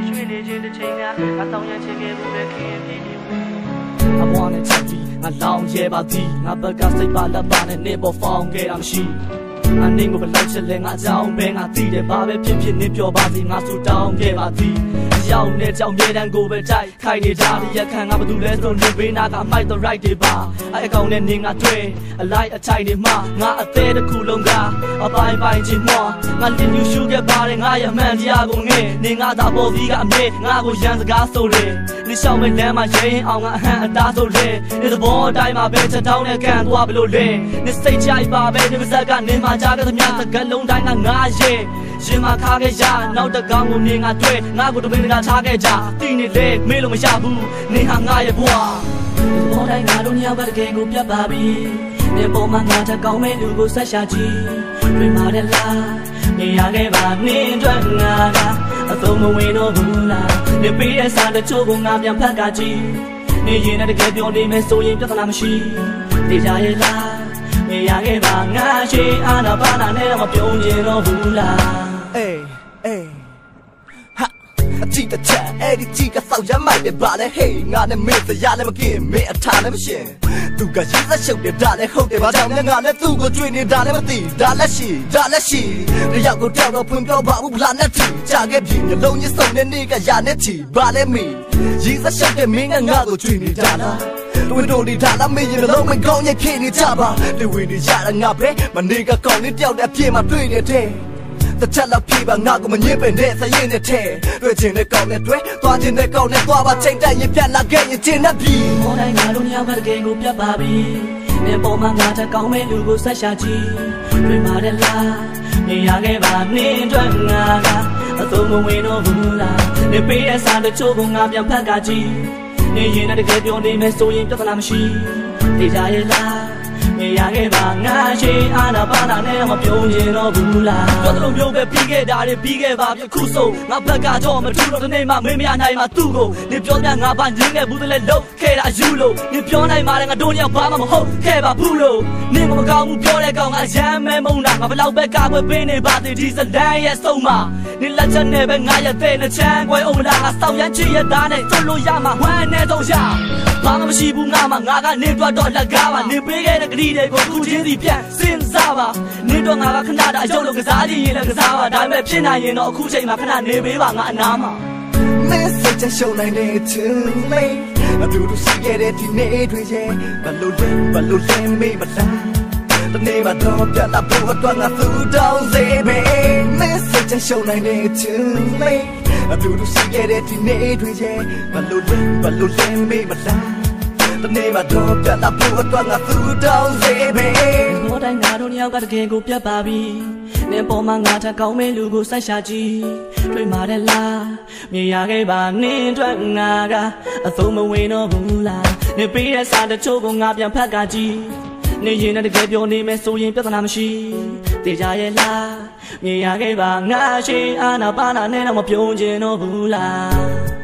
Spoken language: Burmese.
ရွှေနေခြင်းတစ်ချိန်များငါတောင်းရချင်ခဲ့ဘူးပဲခင်ပြင်းနေဝင်အဘွားနဲ့ချက်ပြီးငါလောင်ရဲပါသည်ငါဘက်ကစိတ်ပါလက်ပါနဲ့နေပေါ်ဖောင်းခဲ့တာမရှိအနေကိုဘလောက်ချစ်လဲငါအကြောင်းပဲငါသိတယ်ဘာပဲဖြစ်ဖြစ်နေပြောပါစေငါဆူတောင်းခဲ့ပါသည်ရောက်နေကြောင်မြေတန်းကိုပဲတိုက်ခိုက်နေတာရခံငါဘာလို့လဲဆိုနေဘေးနာကအမိုက် the right တွေပါအကောင်နဲ့နေငါတွေ့အလိုက်အထိုက်တွေမှာငါအသေးတစ်ခုလုံးကအပိုင်းပိုင်းချင်းမောငါတင်ယူရှုခဲ့ပါတယ်ငါရမှန်တရားကိုငဲ့နေငါသာပေါ်စီကအမေငါကိုရန်စကားဆိုတယ်နေရှောင်းမဲ့လမ်းမှာရဲရင်အောင်ငါအဟံအတားဆိုတယ်နေသဘောအတိုင်းမှာပဲချက်တောင်းနဲ့ကန်သွားဘလို့လဲနေစိတ်ချိုက်ပါပဲနေပါဇက်ကနေမှာကြားတဲ့သမျှစကလုံးတိုင်းကငါရဲ့ရင်မခါခဲ့ရနောက်တကောင်ကိုနေငါတွေ့ငါကိုတပင်းကထားခဲ့ကြတိနေလေမေးလို့မရဘူးနေဟာငါရဲ့ဘွားဘောတိုင်းငါတို့ညဘက်တကယ်ကိုပြတ်ပါပြီနေပေါ်မှာငါတကောင်မဲ့လူကိုဆက်ရှာကြည့်တွေ့မာတယ်လားနေရခဲ့ပါနေအတွက်ငါကအသုံးမဝင်တော့ဘူးလားနေပေးတဲ့စာတချို့ကိုငါပြန်ဖတ်ကြကြည့်နေရင်တကယ်ပြောနေမယ်ဆိုရင်ပြဿနာမရှိတေချာရဲ့လားနေရခဲ့ပါငါရှိအာနာပါနာနဲ့မပြုံးရင်တော့ဘူးလားအေးဟာအကြည့်တစ်ချက်အဲ့ဒီကြည့်ကစောက်ရမိုက်တယ်ဗါလဲဟေးငါနဲ့မင်းစရာလည်းမကင်းမင်းအထားလည်းမရှင်သူကရေးသက်ရှုပ်တယ်ဒါလည်းဟုတ်တယ်ဘာကြောင့်လဲငါလည်းသူ့ကိုတွေ့နေတာလည်းမသိဒါလည်းရှိတယောက်ကိုတယောက်တော့ဖွင့်ပြောပါဘူးဗလာနဲ့ထီကြာခဲ့ပြီမျိုးလုံးကြီးစုံတဲ့နေ့ကရာနဲ့ချီဗါလဲမီရေးသက်ရှုပ်တဲ့မင်းကငါကိုတွေ့နေတာလားတွေ့တော့ဒီထားလာမင်းရင်လုံးမကောင်းရဲ့ဖြစ်နေကြပါတွေ့ဝင်နေရတာငါပဲမနေကကောင်းလေးတယောက်တည်းအပြည့်မှာတွေ့နေတဲ့တချက်လောက်ပြေးပါငါကိုမငင်းပင်တဲ့စရင်နဲ့ထဲတွေ့ချင်တဲ့ကောင်းနဲ့တွေ့သွားချင်တဲ့ကောင်းနဲ့သွားပါချိန်တိုင်းရင်ပြတ်လာခဲ့ရင်ကျင်းနေပြီမော်တိုင်းငါတို့ညဘက်တကယ်ကိုပြတ်ပါပြီနေပေါ်မှာငါတကောင်မဲ့လူကိုဆက်ရှာကြည့်တွေ့မာတယ်လားနေရခဲ့ပါနေအတွက်ငါကအသုံးမဝင်တော့ဘူးလားနေပေးတဲ့စာတချို့ကိုငါပြန်ဖတ်ကြကြည့်နေရင်တကယ်ပြောနေမယ်ဆိုရင်ပြဿနာမရှိတေချာရဲ့လားနေရခဲ့ပါငါရှိအာနာပါနာနဲ့မပြုံးရင်တော့ဘူးလားတော်တော်မျိုးပဲပြီးခဲ့တာတွေပြီးခဲ့ပါပြီခုဆုံးငါဘက်ကတော့မထူတော့တနေ့မှမင်းမရနိုင်မှသူ့ကိုနေပြောပြငါပါရင်းခဲ့ဘူးတလဲလုံးခဲ့တာယူလို့နေပြောနိုင်ပါတယ်ငါတို့ညဘာမှမဟုတ်ခဲ့ပါဘူးလို့နေမကောင်းဘူးပြောတဲ့ကောင်ကရမ်းမဲမုံတာငါဘလောက်ပဲကာကွယ်ပေးနေပါသေးဒီစလန်ရဲ့ဆုံးမနေလက်ချက်နဲ့ပဲငါရဲ့တဲ့နဲ့ချမ်းခွဲအောင်လားငါစောက်ရမ်းချစ်ရသားနဲ့တွလို့ရမှာဝမ်းနဲ့တော့ရဘာမှမရှိဘူးငါမှငါကနေတော့လက်ကားပါနေပေးခဲ့တဲ့ဂရီတွေကိုခုချင်းစီပြန်စဉ်းစားပါနေတော့ငါကခဏတာအယုတ်လို့ကစားကြည့်ရင်လည်းကစားပါဒါပေမဲ့ဖြစ်နိုင်ရင်တော့အခုချိန်မှာခဏနေပေးပါငါအနားမှာ Message ရှုံးနိုင်တဲ့ too late အတူတူရှိခဲ့တဲ့ဒီနေ့တွေရဲ့ဘလို့လဲမေးမလားတနေ့မှတော့ပြလာဖို့အတွက်ငါသူတောင်းစေပဲ Message ရှုံးနိုင်တဲ့ too late အတူတူရှိခဲ့တဲ့ဒီနေ့တွေရဲ့ဘလို့လဲမေးမလားတနေ့မှတော့ပြလာဖို့အတွက်ငါသူတောင်းစေပဲမော်တိုင်းငါတို့ညောက်ကတကယ်ကိုပြတ်ပါပြီနေပေါ်မှာငါထကောင်းမဲ့လူကိုဆက်ရှာကြည့်တွေ့မာတယ်လားမြင်ရခဲ့ပါနင်းအတွက်ငါကအသုံးမဝင်တော့ဘူးလားနေပေးတဲ့စာတချို့ကိုငါပြန်ဖတ်ကြကြည့်နေရင်တကယ်ပြောနေမယ်ဆိုရင်ပြဿနာမရှိတေချာရဲ့လားမြင်ရခဲ့ပါငါရှိအာနာပါနာနဲ့တော့မပြုံးချင်တော့ဘူးလား